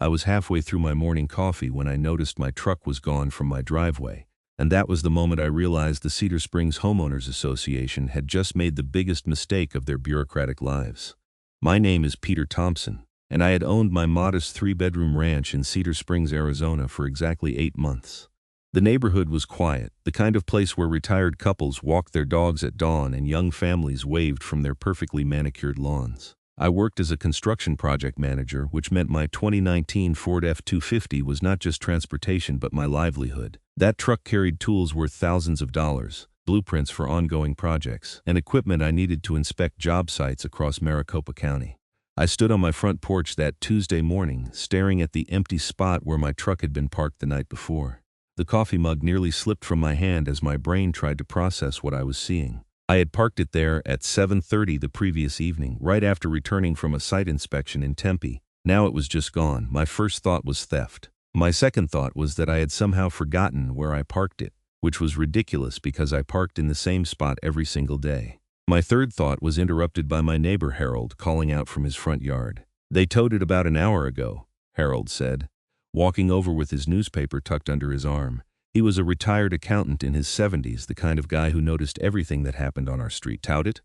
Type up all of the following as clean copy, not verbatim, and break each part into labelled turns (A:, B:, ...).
A: I was halfway through my morning coffee when I noticed my truck was gone from my driveway, and that was the moment I realized the Cedar Springs Homeowners Association had just made the biggest mistake of their bureaucratic lives. My name is Peter Thompson, and I had owned my modest 3-bedroom ranch in Cedar Springs, Arizona for exactly 8 months. The neighborhood was quiet, the kind of place where retired couples walked their dogs at dawn and young families waved from their perfectly manicured lawns. I worked as a construction project manager, which meant my 2019 Ford F-250 was not just transportation but my livelihood. That truck carried tools worth thousands of dollars, blueprints for ongoing projects, and equipment I needed to inspect job sites across Maricopa County. I stood on my front porch that Tuesday morning, staring at the empty spot where my truck had been parked the night before. The coffee mug nearly slipped from my hand as my brain tried to process what I was seeing. I had parked it there at 7:30 the previous evening, right after returning from a site inspection in Tempe. Now it was just gone. My first thought was theft. My second thought was that I had somehow forgotten where I parked it, which was ridiculous because I parked in the same spot every single day. My third thought was interrupted by my neighbor Harold calling out from his front yard. "They towed it about an hour ago," Harold said, walking over with his newspaper tucked under his arm. He was a retired accountant in his 70s, the kind of guy who noticed everything that happened on our street. "Towed it?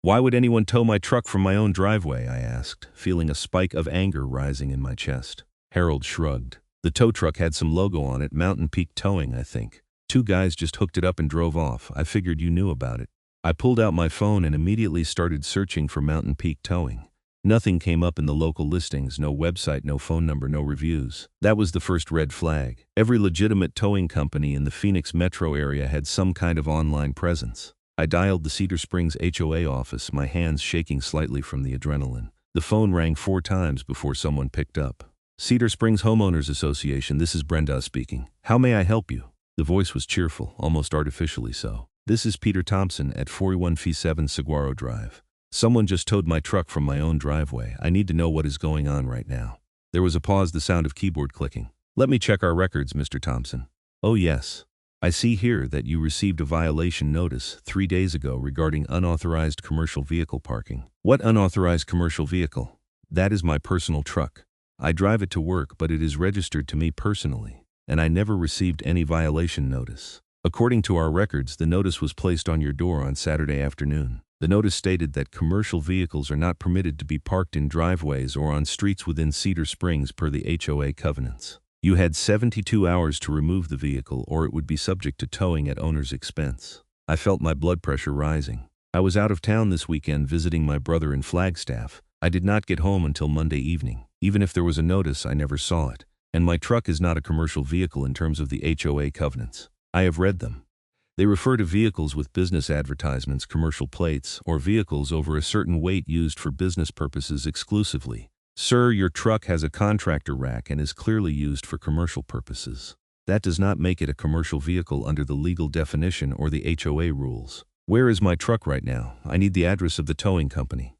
A: Why would anyone tow my truck from my own driveway?" I asked, feeling a spike of anger rising in my chest. Harold shrugged. "The tow truck had some logo on it, Mountain Peak Towing, I think. 2 guys just hooked it up and drove off. I figured you knew about it." I pulled out my phone and immediately started searching for Mountain Peak Towing. Nothing came up in the local listings, no website, no phone number, no reviews. That was the first red flag. Every legitimate towing company in the Phoenix metro area had some kind of online presence. I dialed the Cedar Springs HOA office, my hands shaking slightly from the adrenaline. The phone rang 4 times before someone picked up. "Cedar Springs Homeowners Association, this is Brenda speaking. How may I help you?" The voice was cheerful, almost artificially so. "This is Peter Thompson at 41F7 Saguaro Drive. Someone just towed my truck from my own driveway. I need to know what is going on right now." There was a pause, the sound of keyboard clicking. "Let me check our records, Mr. Thompson." "Oh yes. I see here that you received a violation notice 3 days ago regarding unauthorized commercial vehicle parking." "What unauthorized commercial vehicle?" "That is my personal truck. I drive it to work, but it is registered to me personally, and I never received any violation notice. According to our records, the notice was placed on your door on Saturday afternoon. The notice stated that commercial vehicles are not permitted to be parked in driveways or on streets within Cedar Springs per the HOA covenants. You had 72 hours to remove the vehicle or it would be subject to towing at owner's expense." I felt my blood pressure rising. I was out of town this weekend visiting my brother in Flagstaff. I did not get home until Monday evening. Even if there was a notice, I never saw it. And my truck is not a commercial vehicle in terms of the HOA covenants. I have read them. They refer to vehicles with business advertisements, commercial plates, or vehicles over a certain weight used for business purposes exclusively. Sir, your truck has a contractor rack and is clearly used for commercial purposes. That does not make it a commercial vehicle under the legal definition or the HOA rules. Where is my truck right now? I need the address of the towing company."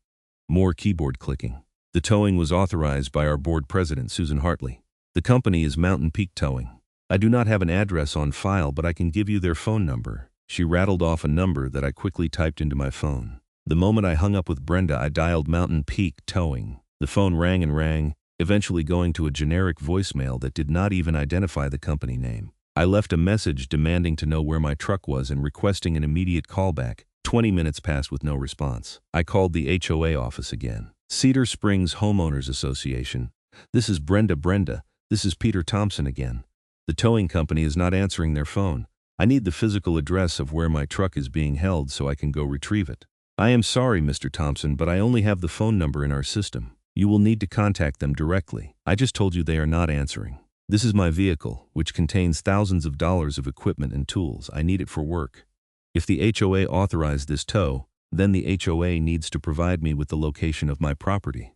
A: More keyboard clicking. "The towing was authorized by our board president, Susan Hartley. The company is Mountain Peak Towing. I do not have an address on file, but I can give you their phone number." She rattled off a number that I quickly typed into my phone. The moment I hung up with Brenda, I dialed Mountain Peak Towing. The phone rang and rang, eventually going to a generic voicemail that did not even identify the company name. I left a message demanding to know where my truck was and requesting an immediate callback. 20 minutes passed with no response. I called the HOA office again. "Cedar Springs Homeowners Association. This is Brenda, this is Peter Thompson again. The towing company is not answering their phone. I need the physical address of where my truck is being held so I can go retrieve it." "I am sorry, Mr. Thompson, but I only have the phone number in our system. You will need to contact them directly. I just told you they are not answering. This is my vehicle, which contains thousands of dollars of equipment and tools. I need it for work. If the HOA authorized this tow, then the HOA needs to provide me with the location of my property."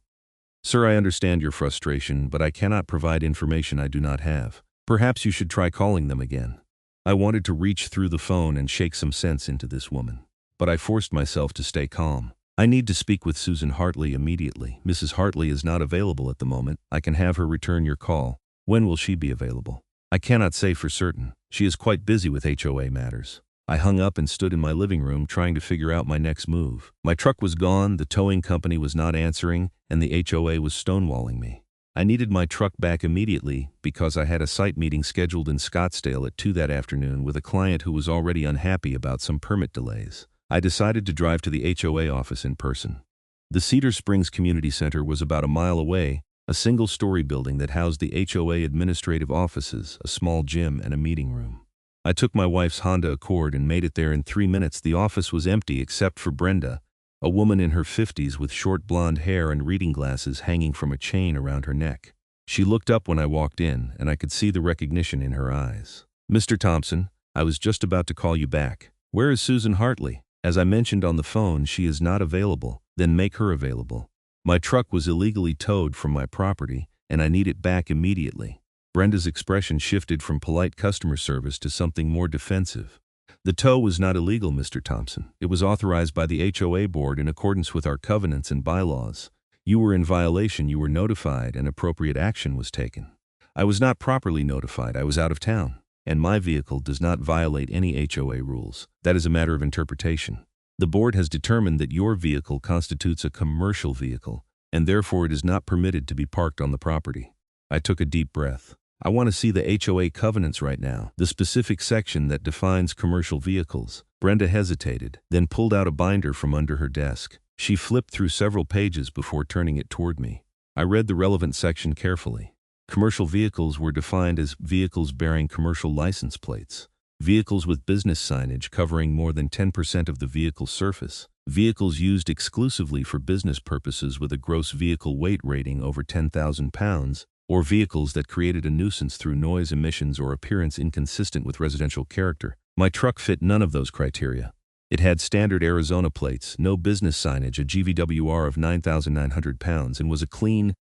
A: "Sir, I understand your frustration, but I cannot provide information I do not have. Perhaps you should try calling them again." I wanted to reach through the phone and shake some sense into this woman, but I forced myself to stay calm. "I need to speak with Susan Hartley immediately. Mrs. Hartley is not available at the moment. I can have her return your call. When will she be available?" "I cannot say for certain. She is quite busy with HOA matters." I hung up and stood in my living room trying to figure out my next move. My truck was gone, the towing company was not answering, and the HOA was stonewalling me. I needed my truck back immediately because I had a site meeting scheduled in Scottsdale at 2 that afternoon with a client who was already unhappy about some permit delays. I decided to drive to the HOA office in person. The Cedar Springs Community Center was about a mile away, a single-story building that housed the HOA administrative offices, a small gym, and a meeting room. I took my wife's Honda Accord and made it there in 3 minutes. The office was empty except for Brenda, a woman in her 50s with short blonde hair and reading glasses hanging from a chain around her neck. She looked up when I walked in, and I could see the recognition in her eyes. "Mr. Thompson, I was just about to call you back. Where is Susan Hartley? As I mentioned on the phone, she is not available. Then make her available. My truck was illegally towed from my property, and I need it back immediately." Brenda's expression shifted from polite customer service to something more defensive. "The tow was not illegal, Mr. Thompson. It was authorized by the HOA board in accordance with our covenants and bylaws. You were in violation, you were notified, and appropriate action was taken." "I was not properly notified. I was out of town. And my vehicle does not violate any HOA rules. That is a matter of interpretation. The board has determined that your vehicle constitutes a commercial vehicle, and therefore it is not permitted to be parked on the property." I took a deep breath. "I want to see the HOA covenants right now, the specific section that defines commercial vehicles." Brenda hesitated, then pulled out a binder from under her desk. She flipped through several pages before turning it toward me. I read the relevant section carefully. Commercial vehicles were defined as vehicles bearing commercial license plates, vehicles with business signage covering more than 10% of the vehicle's surface, vehicles used exclusively for business purposes with a gross vehicle weight rating over 10,000 pounds, or vehicles that created a nuisance through noise emissions or appearance inconsistent with residential character. My truck fit none of those criteria. It had standard Arizona plates, no business signage, a GVWR of 9,900 pounds, and was a clean,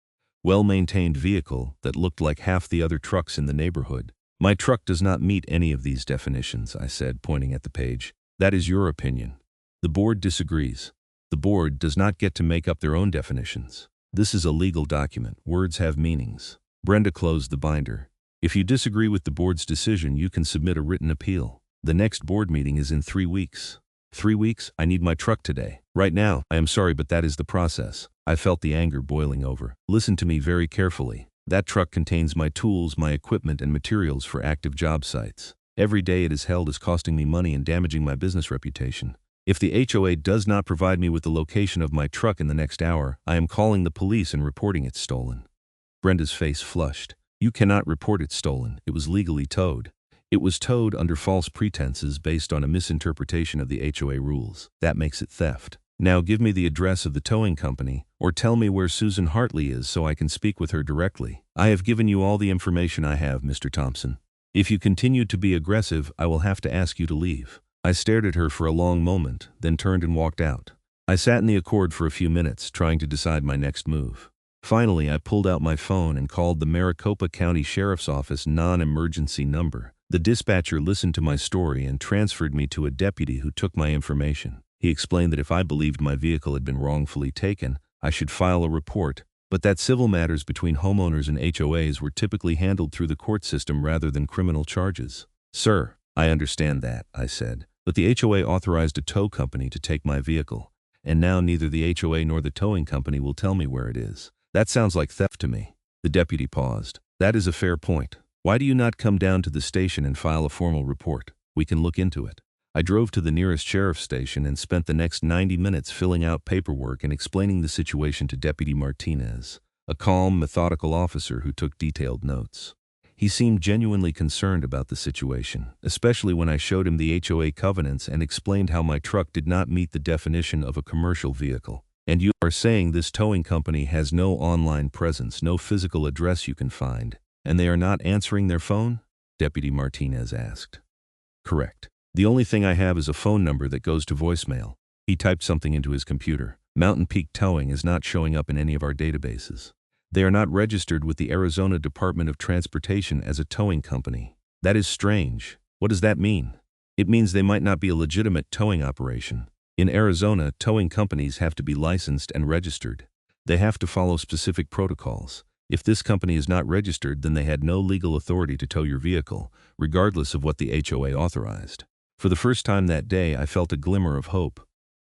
A: well-maintained vehicle that looked like half the other trucks in the neighborhood. "My truck does not meet any of these definitions," I said, pointing at the page. "That is your opinion. The board disagrees. The board does not get to make up their own definitions. This is a legal document. Words have meanings." Brenda closed the binder. "If you disagree with the board's decision, you can submit a written appeal. The next board meeting is in 3 weeks. 3 weeks? I need my truck today. Right now. I am sorry, but that is the process." I felt the anger boiling over. "Listen to me very carefully. That truck contains my tools, my equipment, and materials for active job sites. Every day it is held is costing me money and damaging my business reputation. If the HOA does not provide me with the location of my truck in the next hour, I am calling the police and reporting it stolen." Brenda's face flushed. "You cannot report it stolen. It was legally towed. It was towed under false pretenses based on a misinterpretation of the HOA rules. That makes it theft. Now give me the address of the towing company, or tell me where Susan Hartley is so I can speak with her directly." "I have given you all the information I have, Mr. Thompson. If you continue to be aggressive, I will have to ask you to leave." I stared at her for a long moment, then turned and walked out. I sat in the Accord for a few minutes, trying to decide my next move. Finally, I pulled out my phone and called the Maricopa County Sheriff's Office non-emergency number. The dispatcher listened to my story and transferred me to a deputy who took my information. He explained that if I believed my vehicle had been wrongfully taken, I should file a report, but that civil matters between homeowners and HOAs were typically handled through the court system rather than criminal charges. "Sir, I understand that," I said. "But the HOA authorized a tow company to take my vehicle, and now neither the HOA nor the towing company will tell me where it is. That sounds like theft to me." The deputy paused. "That is a fair point. Why do you not come down to the station and file a formal report? We can look into it." I drove to the nearest sheriff's station and spent the next 90 minutes filling out paperwork and explaining the situation to Deputy Martinez, a calm, methodical officer who took detailed notes. He seemed genuinely concerned about the situation, especially when I showed him the HOA covenants and explained how my truck did not meet the definition of a commercial vehicle. "And you are saying this towing company has no online presence, no physical address you can find, and they are not answering their phone?" Deputy Martinez asked. "Correct. The only thing I have is a phone number that goes to voicemail." He typed something into his computer. "Mountain Peak Towing is not showing up in any of our databases. They are not registered with the Arizona Department of Transportation as a towing company." "That is strange. What does that mean?" "It means they might not be a legitimate towing operation. In Arizona, towing companies have to be licensed and registered. They have to follow specific protocols. If this company is not registered, then they had no legal authority to tow your vehicle, regardless of what the HOA authorized." For the first time that day, I felt a glimmer of hope.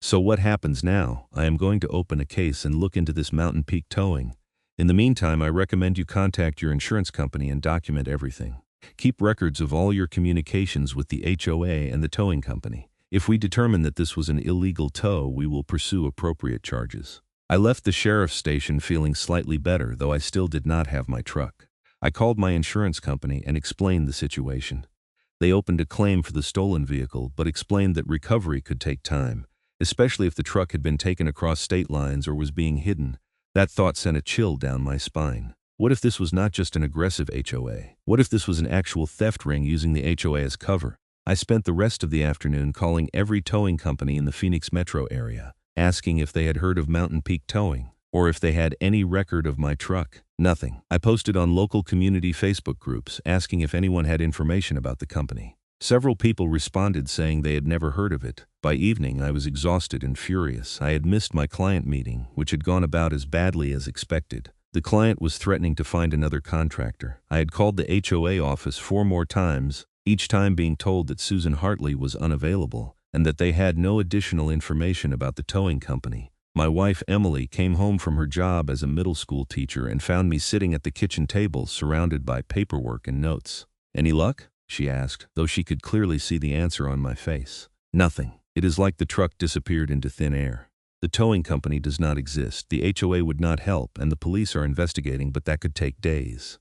A: "So what happens now? I am going to open a case and look into this Mountain Peak Towing, In the meantime, I recommend you contact your insurance company and document everything. Keep records of all your communications with the HOA and the towing company. If we determine that this was an illegal tow, we will pursue appropriate charges. I left the sheriff's station feeling slightly better, though I still did not have my truck. I called my insurance company and explained the situation. They opened a claim for the stolen vehicle, but explained that recovery could take time, especially if the truck had been taken across state lines or was being hidden. That thought sent a chill down my spine. What if this was not just an aggressive HOA? What if this was an actual theft ring using the HOA as cover? I spent the rest of the afternoon calling every towing company in the Phoenix metro area, asking if they had heard of Mountain Peak Towing, or if they had any record of my truck. Nothing. I posted on local community Facebook groups, asking if anyone had information about the company. Several people responded saying they had never heard of it. By evening, I was exhausted and furious. I had missed my client meeting, which had gone about as badly as expected. The client was threatening to find another contractor. I had called the HOA office 4 more times, each time being told that Susan Hartley was unavailable, and that they had no additional information about the towing company. My wife, Emily, came home from her job as a middle school teacher and found me sitting at the kitchen table surrounded by paperwork and notes. "Any luck?" she asked, though she could clearly see the answer on my face. "Nothing. It is like the truck disappeared into thin air. The towing company does not exist, the HOA would not help, and the police are investigating, but that could take days."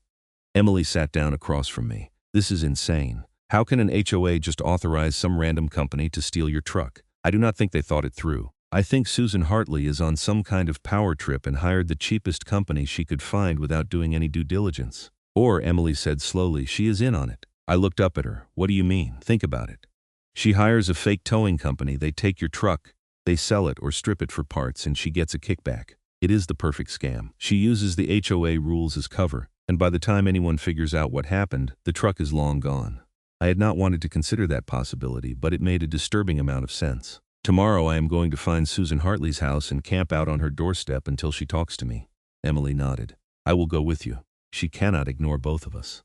A: Emily sat down across from me. "This is insane. How can an HOA just authorize some random company to steal your truck? I do not think they thought it through. I think Susan Hartley is on some kind of power trip and hired the cheapest company she could find without doing any due diligence." Or, Emily said slowly, "she is in on it." I looked up at her. "What do you mean? Think about it. She hires a fake towing company, they take your truck, they sell it or strip it for parts, and she gets a kickback. It is the perfect scam. She uses the HOA rules as cover, and by the time anyone figures out what happened, the truck is long gone." I had not wanted to consider that possibility, but it made a disturbing amount of sense. "Tomorrow I am going to find Susan Hartley's house and camp out on her doorstep until she talks to me." Emily nodded. "I will go with you. She cannot ignore both of us."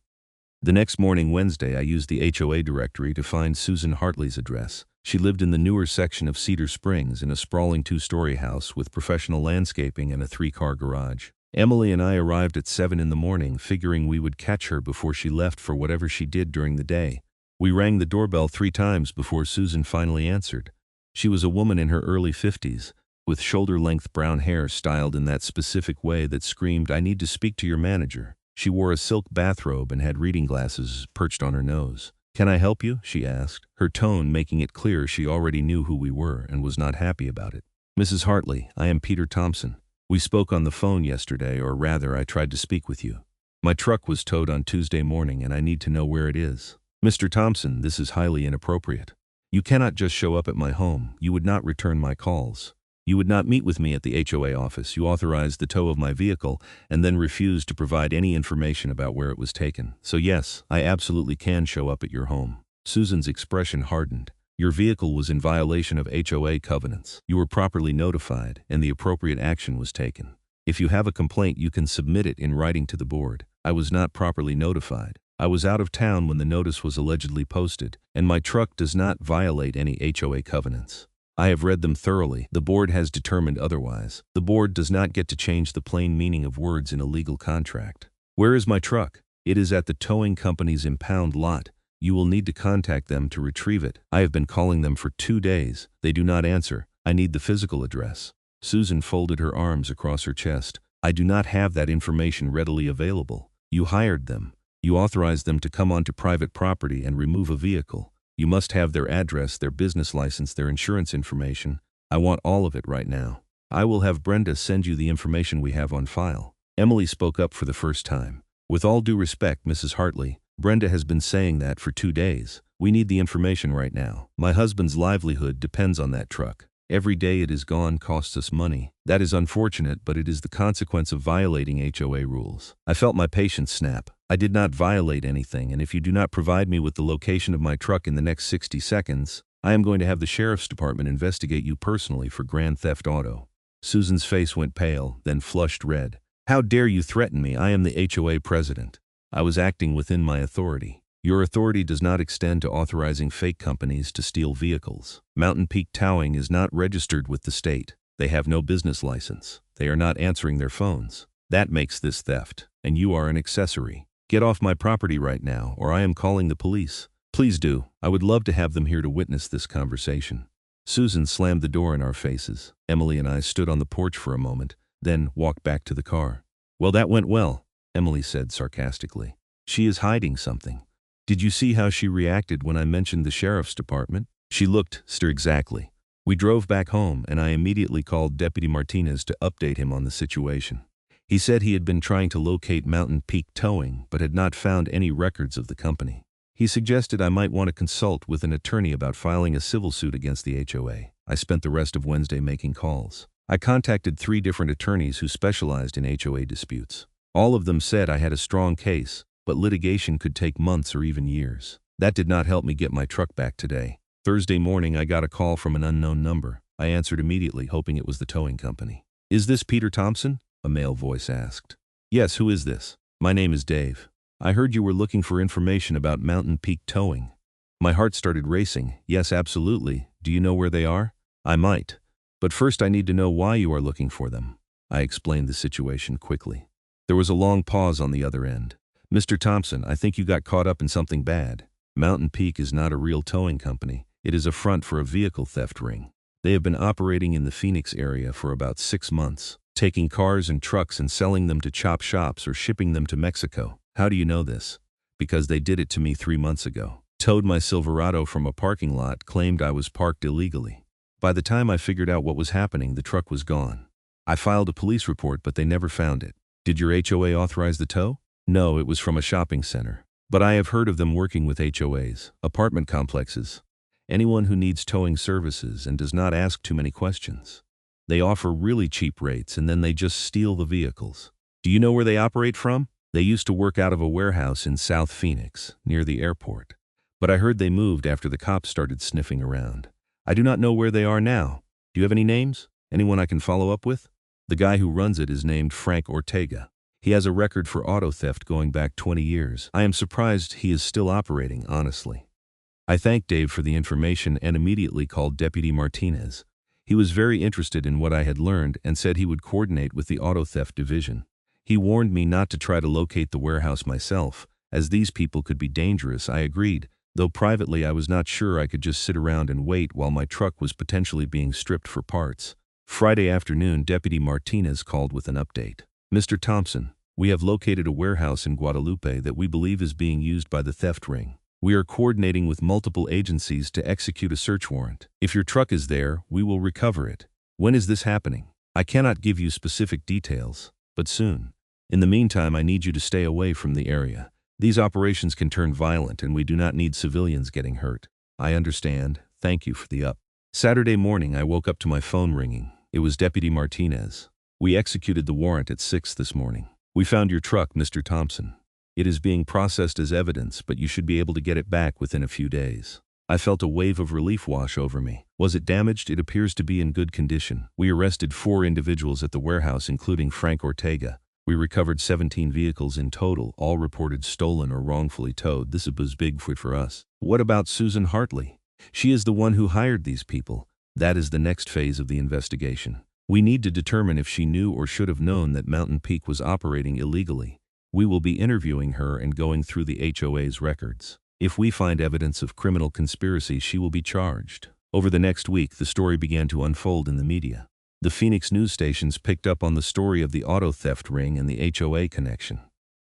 A: The next morning, Wednesday, I used the HOA directory to find Susan Hartley's address. She lived in the newer section of Cedar Springs in a sprawling 2-story house with professional landscaping and a 3-car garage. Emily and I arrived at 7 in the morning, figuring we would catch her before she left for whatever she did during the day. We rang the doorbell 3 times before Susan finally answered. She was a woman in her early 50s, with shoulder-length brown hair styled in that specific way that screamed, "I need to speak to your manager." She wore a silk bathrobe and had reading glasses perched on her nose. "Can I help you?" she asked, her tone making it clear she already knew who we were and was not happy about it. "Mrs. Hartley, I am Peter Thompson. We spoke on the phone yesterday, or rather, I tried to speak with you. My truck was towed on Tuesday morning and I need to know where it is." "Mr. Thompson, this is highly inappropriate. You cannot just show up at my home. You would not return my calls. You would not meet with me at the HOA office. You authorized the tow of my vehicle and then refused to provide any information about where it was taken. So yes, I absolutely can show up at your home." Susan's expression hardened. "Your vehicle was in violation of HOA covenants. You were properly notified, and the appropriate action was taken. If you have a complaint, you can submit it in writing to the board. I was not properly notified. I was out of town when the notice was allegedly posted, and my truck does not violate any HOA covenants. I have read them thoroughly. The board has determined otherwise. The board does not get to change the plain meaning of words in a legal contract. Where is my truck? It is at the towing company's impound lot. You will need to contact them to retrieve it. I have been calling them for 2 days. They do not answer. I need the physical address." Susan folded her arms across her chest. "I do not have that information readily available. You hired them. You authorized them to come onto private property and remove a vehicle. You must have their address, their business license, their insurance information. I want all of it right now. I will have Brenda send you the information we have on file." Emily spoke up for the first time. "With all due respect, Mrs. Hartley, Brenda has been saying that for 2 days. We need the information right now. My husband's livelihood depends on that truck. Every day it is gone costs us money. That is unfortunate, but it is the consequence of violating HOA rules." I felt my patience snap. "I did not violate anything, and if you do not provide me with the location of my truck in the next 60 seconds, I am going to have the sheriff's department investigate you personally for grand theft auto." Susan's face went pale, then flushed red. "How dare you threaten me? I am the HOA president. I was acting within my authority. Your authority does not extend to authorizing fake companies to steal vehicles. Mountain Peak Towing is not registered with the state. They have no business license. They are not answering their phones. That makes this theft, and you are an accessory. Get off my property right now, or I am calling the police. Please do. I would love to have them here to witness this conversation. Susan slammed the door in our faces. Emily and I stood on the porch for a moment, then walked back to the car. Well, that went well, Emily said sarcastically. She is hiding something. Did you see how she reacted when I mentioned the sheriff's department? She looked, exactly. We drove back home, and I immediately called Deputy Martinez to update him on the situation. He said he had been trying to locate Mountain Peak Towing, but had not found any records of the company. He suggested I might want to consult with an attorney about filing a civil suit against the HOA. I spent the rest of Wednesday making calls. I contacted 3 different attorneys who specialized in HOA disputes. All of them said I had a strong case, but litigation could take months or even years. That did not help me get my truck back today. Thursday morning, I got a call from an unknown number. I answered immediately, hoping it was the towing company. Is this Peter Thompson? A male voice asked. Yes, who is this? My name is Dave. I heard you were looking for information about Mountain Peak Towing. My heart started racing. Yes, absolutely. Do you know where they are? I might. But first I need to know why you are looking for them. I explained the situation quickly. There was a long pause on the other end. Mr. Thompson, I think you got caught up in something bad. Mountain Peak is not a real towing company. It is a front for a vehicle theft ring. They have been operating in the Phoenix area for about 6 months, taking cars and trucks and selling them to chop shops or shipping them to Mexico. How do you know this? Because they did it to me 3 months ago. Towed my Silverado from a parking lot, claimed I was parked illegally. By the time I figured out what was happening, the truck was gone. I filed a police report, but they never found it. Did your HOA authorize the tow? No, it was from a shopping center. But I have heard of them working with HOAs, apartment complexes, anyone who needs towing services and does not ask too many questions. They offer really cheap rates and then they just steal the vehicles. Do you know where they operate from? They used to work out of a warehouse in South Phoenix, near the airport. But I heard they moved after the cops started sniffing around. I do not know where they are now. Do you have any names? Anyone I can follow up with? The guy who runs it is named Frank Ortega. He has a record for auto theft going back 20 years. I am surprised he is still operating, honestly. I thanked Dave for the information and immediately called Deputy Martinez. He was very interested in what I had learned and said he would coordinate with the auto theft division. He warned me not to try to locate the warehouse myself, as these people could be dangerous. I agreed, though privately I was not sure I could just sit around and wait while my truck was potentially being stripped for parts. Friday afternoon, Deputy Martinez called with an update. Mr. Thompson, we have located a warehouse in Guadalupe that we believe is being used by the theft ring. We are coordinating with multiple agencies to execute a search warrant. If your truck is there, we will recover it. When is this happening? I cannot give you specific details, but soon. In the meantime, I need you to stay away from the area. These operations can turn violent and we do not need civilians getting hurt. I understand. Thank you for the up. Saturday morning, I woke up to my phone ringing. It was Deputy Martinez. We executed the warrant at 6 this morning. We found your truck, Mr. Thompson. It is being processed as evidence, but you should be able to get it back within a few days. I felt a wave of relief wash over me. Was it damaged? It appears to be in good condition. We arrested 4 individuals at the warehouse, including Frank Ortega. We recovered 17 vehicles in total, all reported stolen or wrongfully towed. This was big for us. What about Susan Hartley? She is the one who hired these people. That is the next phase of the investigation. We need to determine if she knew or should have known that Mountain Peak was operating illegally. We will be interviewing her and going through the HOA's records. If we find evidence of criminal conspiracy, she will be charged. Over the next week, the story began to unfold in the media. The Phoenix news stations picked up on the story of the auto theft ring and the HOA connection.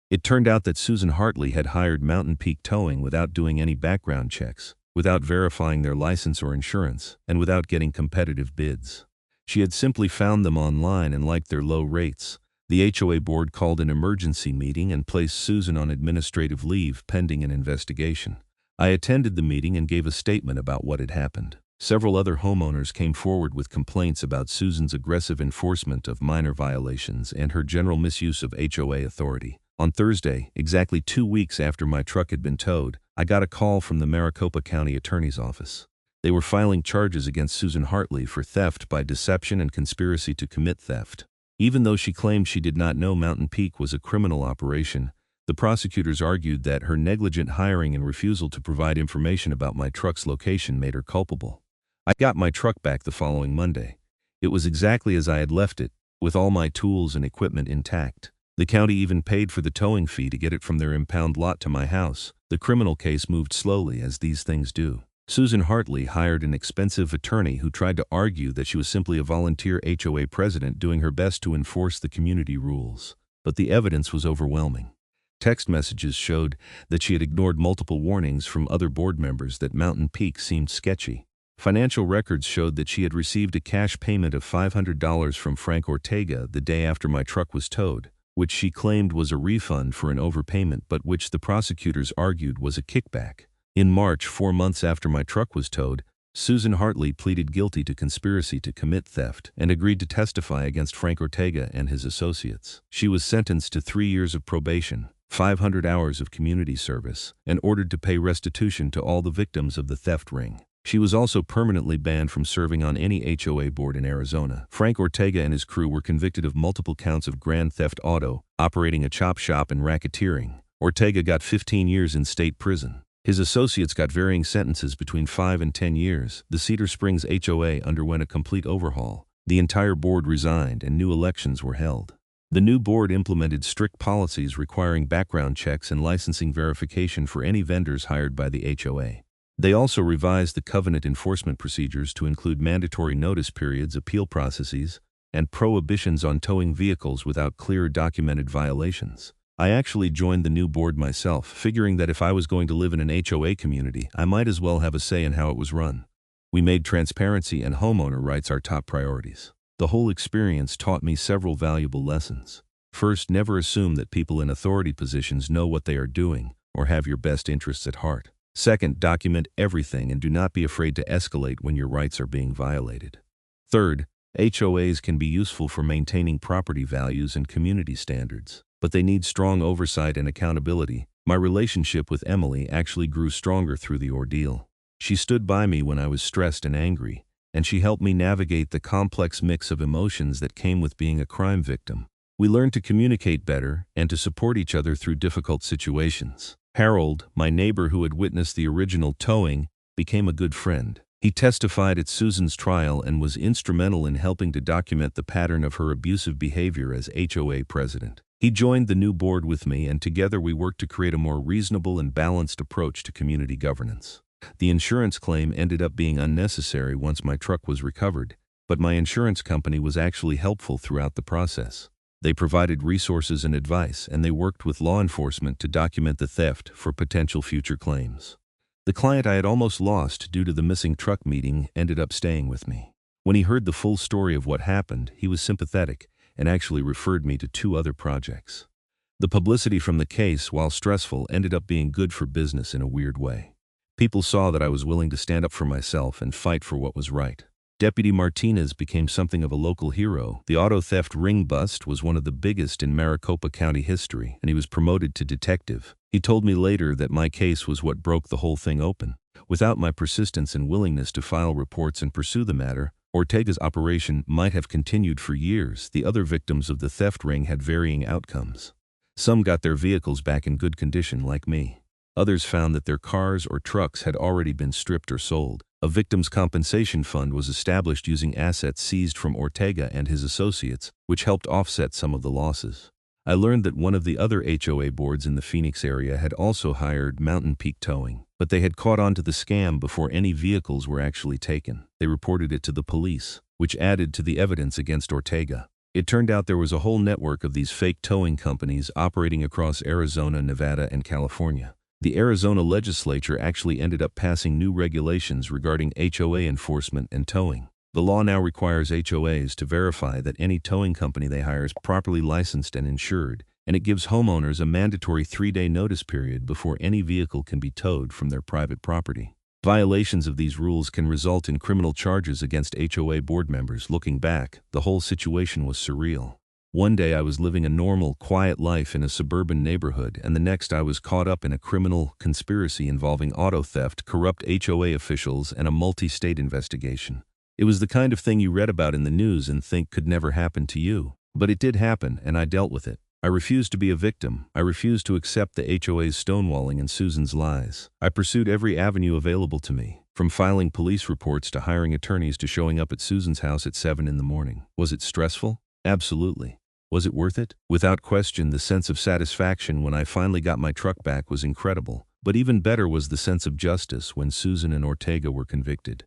A: It turned out that Susan Hartley had hired Mountain Peak Towing without doing any background checks, without verifying their license or insurance, and without getting competitive bids. She had simply found them online and liked their low rates. The HOA board called an emergency meeting and placed Susan on administrative leave pending an investigation. I attended the meeting and gave a statement about what had happened. Several other homeowners came forward with complaints about Susan's aggressive enforcement of minor violations and her general misuse of HOA authority. On Thursday, exactly 2 weeks after my truck had been towed, I got a call from the Maricopa County Attorney's Office. They were filing charges against Susan Hartley for theft by deception and conspiracy to commit theft. Even though she claimed she did not know Mountain Peak was a criminal operation, the prosecutors argued that her negligent hiring and refusal to provide information about my truck's location made her culpable. I got my truck back the following Monday. It was exactly as I had left it, with all my tools and equipment intact. The county even paid for the towing fee to get it from their impound lot to my house. The criminal case moved slowly, as these things do. Susan Hartley hired an expensive attorney who tried to argue that she was simply a volunteer HOA president doing her best to enforce the community rules. But the evidence was overwhelming. Text messages showed that she had ignored multiple warnings from other board members that Mountain Peak seemed sketchy. Financial records showed that she had received a cash payment of $500 from Frank Ortega the day after my truck was towed, which she claimed was a refund for an overpayment but which the prosecutors argued was a kickback. In March, 4 months after my truck was towed, Susan Hartley pleaded guilty to conspiracy to commit theft and agreed to testify against Frank Ortega and his associates. She was sentenced to 3 years of probation, 500 hours of community service, and ordered to pay restitution to all the victims of the theft ring. She was also permanently banned from serving on any HOA board in Arizona. Frank Ortega and his crew were convicted of multiple counts of grand theft auto, operating a chop shop, and racketeering. Ortega got 15 years in state prison. His associates got varying sentences between 5 and 10 years. The Cedar Springs HOA underwent a complete overhaul. The entire board resigned and new elections were held. The new board implemented strict policies requiring background checks and licensing verification for any vendors hired by the HOA. They also revised the covenant enforcement procedures to include mandatory notice periods, appeal processes, and prohibitions on towing vehicles without clear documented violations. I actually joined the new board myself, figuring that if I was going to live in an HOA community, I might as well have a say in how it was run. We made transparency and homeowner rights our top priorities. The whole experience taught me several valuable lessons. First, never assume that people in authority positions know what they are doing or have your best interests at heart. Second, document everything and do not be afraid to escalate when your rights are being violated. Third, HOAs can be useful for maintaining property values and community standards, but they need strong oversight and accountability. My relationship with Emily actually grew stronger through the ordeal. She stood by me when I was stressed and angry, and she helped me navigate the complex mix of emotions that came with being a crime victim. We learned to communicate better and to support each other through difficult situations. Harold, my neighbor who had witnessed the original towing, became a good friend. He testified at Susan's trial and was instrumental in helping to document the pattern of her abusive behavior as HOA president. He joined the new board with me, and together we worked to create a more reasonable and balanced approach to community governance. The insurance claim ended up being unnecessary once my truck was recovered, but my insurance company was actually helpful throughout the process. They provided resources and advice, and they worked with law enforcement to document the theft for potential future claims. The client I had almost lost due to the missing truck meeting ended up staying with me. When he heard the full story of what happened, he was sympathetic and actually referred me to 2 other projects. The publicity from the case, while stressful, ended up being good for business in a weird way. People saw that I was willing to stand up for myself and fight for what was right. Deputy Martinez became something of a local hero. The auto theft ring bust was one of the biggest in Maricopa County history, and he was promoted to detective. He told me later that my case was what broke the whole thing open. Without my persistence and willingness to file reports and pursue the matter, Ortega's operation might have continued for years. The other victims of the theft ring had varying outcomes. Some got their vehicles back in good condition, like me. Others found that their cars or trucks had already been stripped or sold. A victims' compensation fund was established using assets seized from Ortega and his associates, which helped offset some of the losses. I learned that one of the other HOA boards in the Phoenix area had also hired Mountain Peak Towing, but they had caught on to the scam before any vehicles were actually taken. They reported it to the police, which added to the evidence against Ortega. It turned out there was a whole network of these fake towing companies operating across Arizona, Nevada, and California. The Arizona legislature actually ended up passing new regulations regarding HOA enforcement and towing. The law now requires HOAs to verify that any towing company they hire is properly licensed and insured, and it gives homeowners a mandatory 3-day notice period before any vehicle can be towed from their private property. Violations of these rules can result in criminal charges against HOA board members. Looking back, the whole situation was surreal. One day I was living a normal, quiet life in a suburban neighborhood, and the next I was caught up in a criminal conspiracy involving auto theft, corrupt HOA officials, and a multi-state investigation. It was the kind of thing you read about in the news and think could never happen to you. But it did happen, and I dealt with it. I refused to be a victim. I refused to accept the HOA's stonewalling and Susan's lies. I pursued every avenue available to me, from filing police reports to hiring attorneys to showing up at Susan's house at 7 in the morning. Was it stressful? Absolutely. Was it worth it? Without question, the sense of satisfaction when I finally got my truck back was incredible, but even better was the sense of justice when Susan and Ortega were convicted.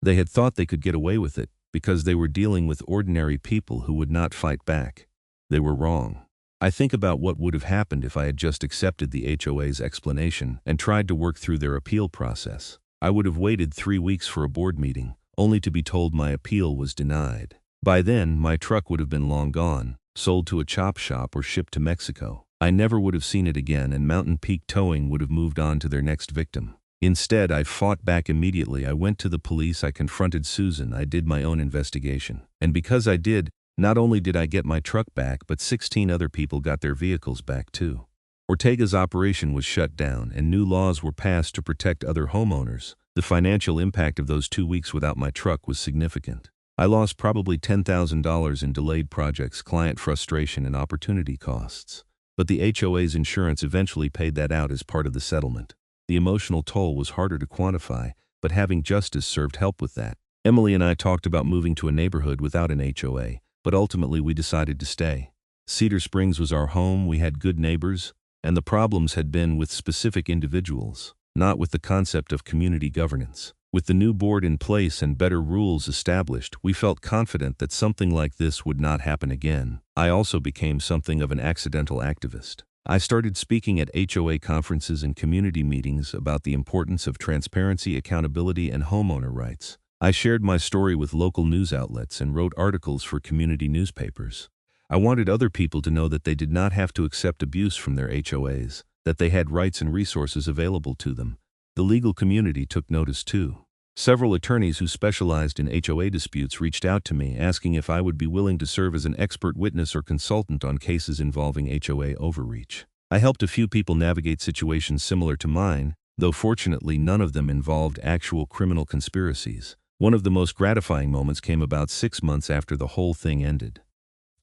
A: They had thought they could get away with it because they were dealing with ordinary people who would not fight back. They were wrong. I think about what would have happened if I had just accepted the HOA's explanation and tried to work through their appeal process. I would have waited 3 weeks for a board meeting, only to be told my appeal was denied. By then, my truck would have been long gone, sold to a chop shop or shipped to Mexico. I never would have seen it again, and Mountain Peak Towing would have moved on to their next victim. Instead, I fought back immediately. I went to the police, I confronted Susan, I did my own investigation. And because I did, not only did I get my truck back, but 16 other people got their vehicles back too. Ortega's operation was shut down, and new laws were passed to protect other homeowners. The financial impact of those 2 weeks without my truck was significant. I lost probably $10,000 in delayed projects, client frustration, and opportunity costs. But the HOA's insurance eventually paid that out as part of the settlement. The emotional toll was harder to quantify, but having justice served help with that. Emily and I talked about moving to a neighborhood without an HOA, but ultimately we decided to stay. Cedar Springs was our home, we had good neighbors, and the problems had been with specific individuals, not with the concept of community governance. With the new board in place and better rules established, we felt confident that something like this would not happen again. I also became something of an accidental activist. I started speaking at HOA conferences and community meetings about the importance of transparency, accountability, and homeowner rights. I shared my story with local news outlets and wrote articles for community newspapers. I wanted other people to know that they did not have to accept abuse from their HOAs, that they had rights and resources available to them. The legal community took notice too. Several attorneys who specialized in HOA disputes reached out to me asking if I would be willing to serve as an expert witness or consultant on cases involving HOA overreach. I helped a few people navigate situations similar to mine, though fortunately none of them involved actual criminal conspiracies. One of the most gratifying moments came about 6 months after the whole thing ended.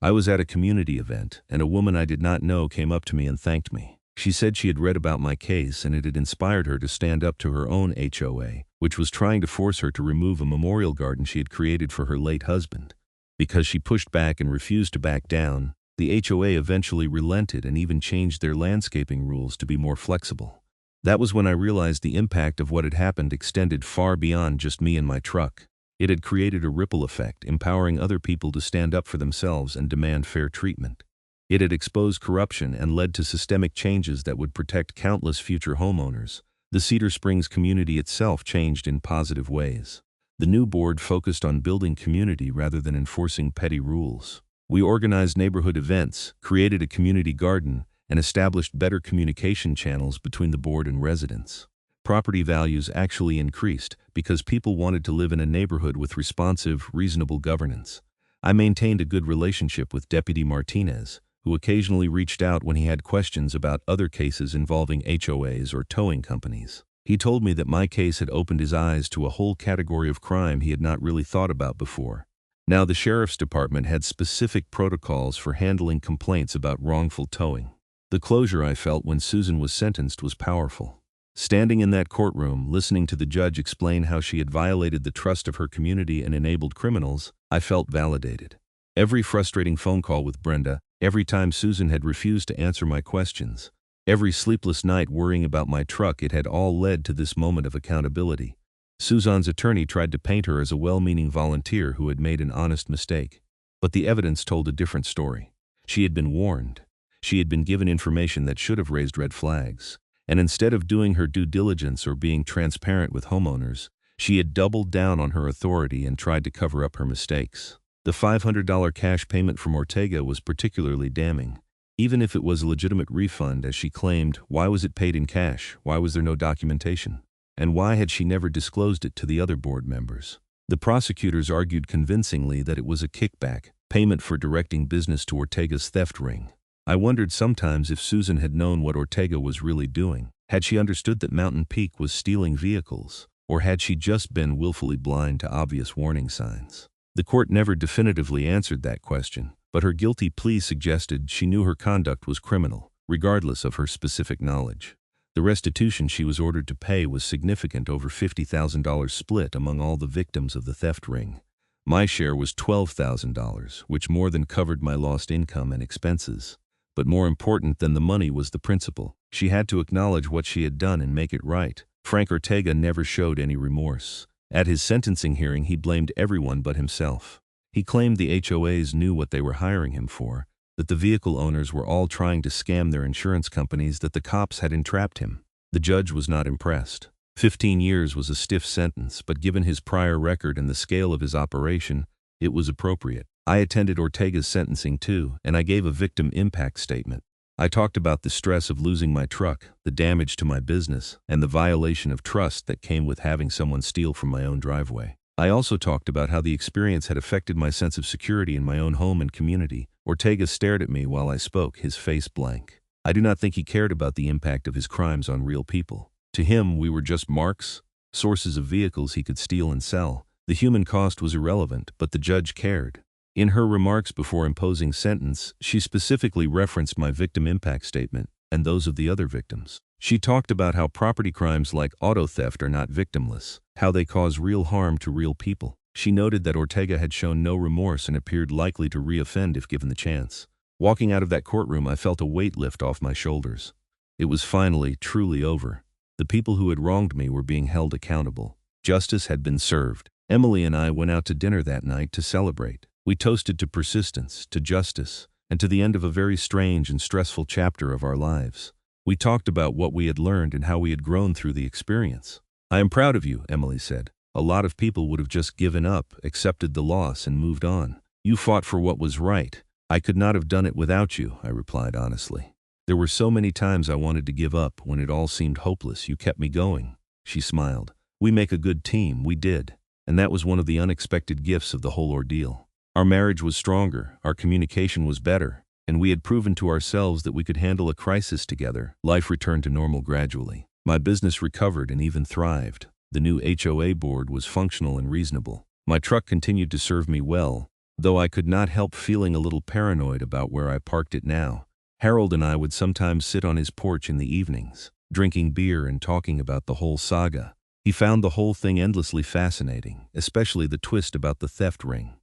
A: I was at a community event, and a woman I did not know came up to me and thanked me. She said she had read about my case and it had inspired her to stand up to her own HOA, which was trying to force her to remove a memorial garden she had created for her late husband. Because she pushed back and refused to back down, the HOA eventually relented and even changed their landscaping rules to be more flexible. That was when I realized the impact of what had happened extended far beyond just me and my truck. It had created a ripple effect, empowering other people to stand up for themselves and demand fair treatment. It had exposed corruption and led to systemic changes that would protect countless future homeowners. The Cedar Springs community itself changed in positive ways. The new board focused on building community rather than enforcing petty rules. We organized neighborhood events, created a community garden, and established better communication channels between the board and residents. Property values actually increased because people wanted to live in a neighborhood with responsive, reasonable governance. I maintained a good relationship with Deputy Martinez, who occasionally reached out when he had questions about other cases involving HOAs or towing companies. He told me that my case had opened his eyes to a whole category of crime he had not really thought about before. Now the sheriff's department had specific protocols for handling complaints about wrongful towing. The closure I felt when Susan was sentenced was powerful. Standing in that courtroom, listening to the judge explain how she had violated the trust of her community and enabled criminals, I felt validated. Every frustrating phone call with Brenda, every time Susan had refused to answer my questions, every sleepless night worrying about my truck, it had all led to this moment of accountability. Susan's attorney tried to paint her as a well-meaning volunteer who had made an honest mistake. But the evidence told a different story. She had been warned. She had been given information that should have raised red flags. And instead of doing her due diligence or being transparent with homeowners, she had doubled down on her authority and tried to cover up her mistakes. The $500 cash payment from Ortega was particularly damning. Even if it was a legitimate refund, as she claimed, why was it paid in cash? Why was there no documentation? And why had she never disclosed it to the other board members? The prosecutors argued convincingly that it was a kickback, payment for directing business to Ortega's theft ring. I wondered sometimes if Susan had known what Ortega was really doing. Had she understood that Mountain Peak was stealing vehicles? Or had she just been willfully blind to obvious warning signs? The court never definitively answered that question, but her guilty plea suggested she knew her conduct was criminal, regardless of her specific knowledge. The restitution she was ordered to pay was significant, over $50,000 split among all the victims of the theft ring. My share was $12,000, which more than covered my lost income and expenses. But more important than the money was the principle. She had to acknowledge what she had done and make it right. Frank Ortega never showed any remorse. At his sentencing hearing, he blamed everyone but himself. He claimed the HOAs knew what they were hiring him for, that the vehicle owners were all trying to scam their insurance companies, that the cops had entrapped him. The judge was not impressed. 15 years was a stiff sentence, but given his prior record and the scale of his operation, it was appropriate. I attended Ortega's sentencing too, and I gave a victim impact statement. I talked about the stress of losing my truck, the damage to my business, and the violation of trust that came with having someone steal from my own driveway. I also talked about how the experience had affected my sense of security in my own home and community. Ortega stared at me while I spoke, his face blank. I do not think he cared about the impact of his crimes on real people. To him, we were just marks, sources of vehicles he could steal and sell. The human cost was irrelevant, but the judge cared. In her remarks before imposing sentence, she specifically referenced my victim impact statement and those of the other victims. She talked about how property crimes like auto theft are not victimless, how they cause real harm to real people. She noted that Ortega had shown no remorse and appeared likely to reoffend if given the chance. Walking out of that courtroom, I felt a weight lift off my shoulders. It was finally, truly over. The people who had wronged me were being held accountable. Justice had been served. Emily and I went out to dinner that night to celebrate. We toasted to persistence, to justice, and to the end of a very strange and stressful chapter of our lives. We talked about what we had learned and how we had grown through the experience. "I am proud of you," Emily said. "A lot of people would have just given up, accepted the loss, and moved on. You fought for what was right. I could not have done it without you," I replied honestly. "There were so many times I wanted to give up when it all seemed hopeless. You kept me going." She smiled. "We make a good team, we did. And that was one of the unexpected gifts of the whole ordeal. Our marriage was stronger, our communication was better, and we had proven to ourselves that we could handle a crisis together." Life returned to normal gradually. My business recovered and even thrived. The new HOA board was functional and reasonable. My truck continued to serve me well, though I could not help feeling a little paranoid about where I parked it now. Harold and I would sometimes sit on his porch in the evenings, drinking beer and talking about the whole saga. He found the whole thing endlessly fascinating, especially the twist about the theft ring.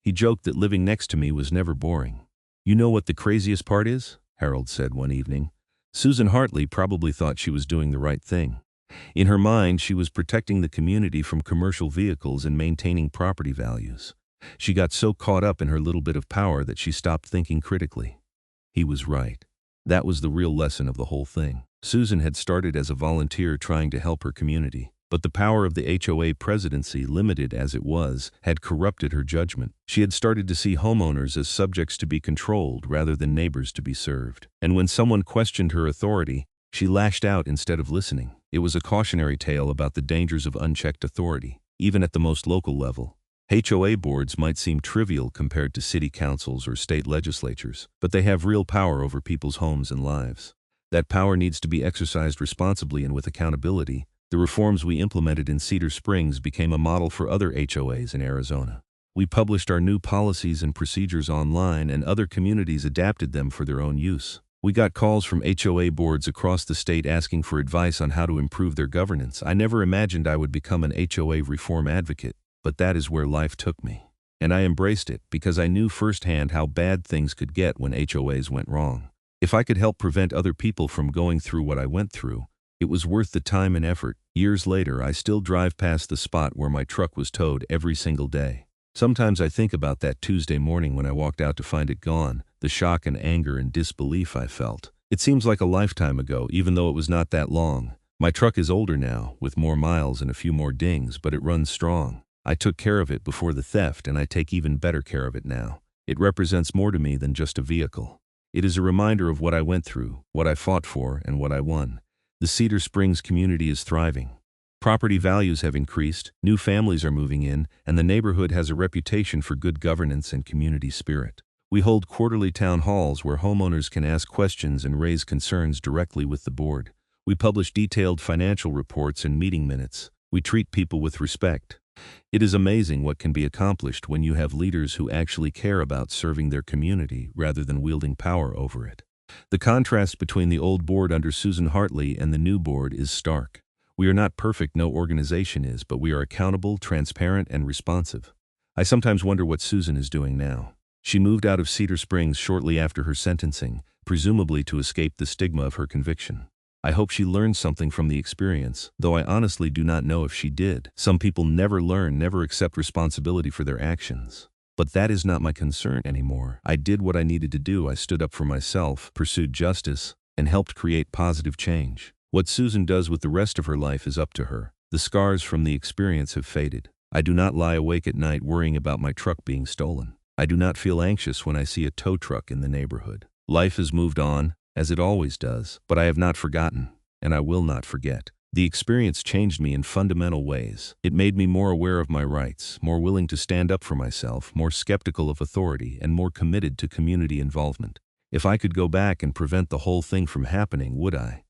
A: He joked that living next to me was never boring. "You know what the craziest part is?" Harold said one evening. "Susan Hartley probably thought she was doing the right thing. In her mind, she was protecting the community from commercial vehicles and maintaining property values. She got so caught up in her little bit of power that she stopped thinking critically." He was right. That was the real lesson of the whole thing. Susan had started as a volunteer trying to help her community, but the power of the HOA presidency, limited as it was, had corrupted her judgment. She had started to see homeowners as subjects to be controlled rather than neighbors to be served. And when someone questioned her authority, she lashed out instead of listening. It was a cautionary tale about the dangers of unchecked authority, even at the most local level. HOA boards might seem trivial compared to city councils or state legislatures, but they have real power over people's homes and lives. That power needs to be exercised responsibly and with accountability. The reforms we implemented in Cedar Springs became a model for other HOAs in Arizona. We published our new policies and procedures online, and other communities adapted them for their own use. We got calls from HOA boards across the state asking for advice on how to improve their governance. I never imagined I would become an HOA reform advocate, but that is where life took me. And I embraced it because I knew firsthand how bad things could get when HOAs went wrong. If I could help prevent other people from going through what I went through, it was worth the time and effort. Years later, I still drive past the spot where my truck was towed every single day. Sometimes I think about that Tuesday morning when I walked out to find it gone, the shock and anger and disbelief I felt. It seems like a lifetime ago, even though it was not that long. My truck is older now, with more miles and a few more dings, but it runs strong. I took care of it before the theft, and I take even better care of it now. It represents more to me than just a vehicle. It is a reminder of what I went through, what I fought for, and what I won. The Cedar Springs community is thriving. Property values have increased, new families are moving in, and the neighborhood has a reputation for good governance and community spirit. We hold quarterly town halls where homeowners can ask questions and raise concerns directly with the board. We publish detailed financial reports and meeting minutes. We treat people with respect. It is amazing what can be accomplished when you have leaders who actually care about serving their community rather than wielding power over it. The contrast between the old board under Susan Hartley and the new board is stark. We are not perfect, no organization is, but we are accountable, transparent, and responsive. I sometimes wonder what Susan is doing now. She moved out of Cedar Springs shortly after her sentencing, presumably to escape the stigma of her conviction. I hope she learned something from the experience, though I honestly do not know if she did. Some people never learn, never accept responsibility for their actions. But that is not my concern anymore. I did what I needed to do. I stood up for myself, pursued justice, and helped create positive change. What Susan does with the rest of her life is up to her. The scars from the experience have faded. I do not lie awake at night worrying about my truck being stolen. I do not feel anxious when I see a tow truck in the neighborhood. Life has moved on, as it always does, but I have not forgotten, and I will not forget. The experience changed me in fundamental ways. It made me more aware of my rights, more willing to stand up for myself, more skeptical of authority, and more committed to community involvement. If I could go back and prevent the whole thing from happening, would I?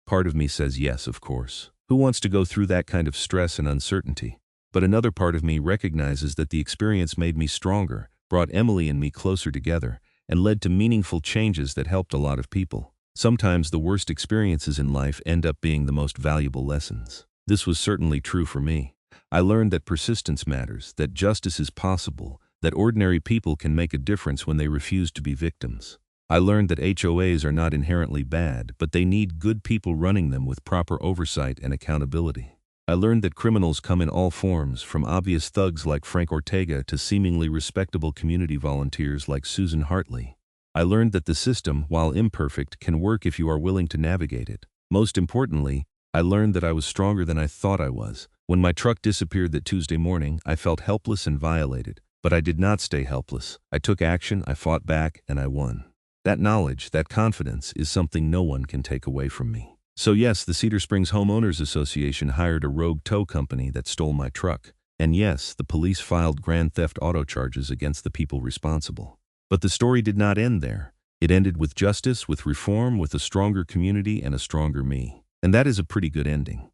A: Part of me says yes, of course. Who wants to go through that kind of stress and uncertainty? But another part of me recognizes that the experience made me stronger, brought Emily and me closer together, and led to meaningful changes that helped a lot of people. Sometimes the worst experiences in life end up being the most valuable lessons. This was certainly true for me. I learned that persistence matters, that justice is possible, that ordinary people can make a difference when they refuse to be victims. I learned that HOAs are not inherently bad, but they need good people running them with proper oversight and accountability. I learned that criminals come in all forms, from obvious thugs like Frank Ortega to seemingly respectable community volunteers like Susan Hartley. I learned that the system, while imperfect, can work if you are willing to navigate it. Most importantly, I learned that I was stronger than I thought I was. When my truck disappeared that Tuesday morning, I felt helpless and violated. But I did not stay helpless. I took action, I fought back, and I won. That knowledge, that confidence, is something no one can take away from me. So yes, the Cedar Springs Homeowners Association hired a rogue tow company that stole my truck. And yes, the police filed grand theft auto charges against the people responsible. But the story did not end there. It ended with justice, with reform, with a stronger community and a stronger me. And that is a pretty good ending.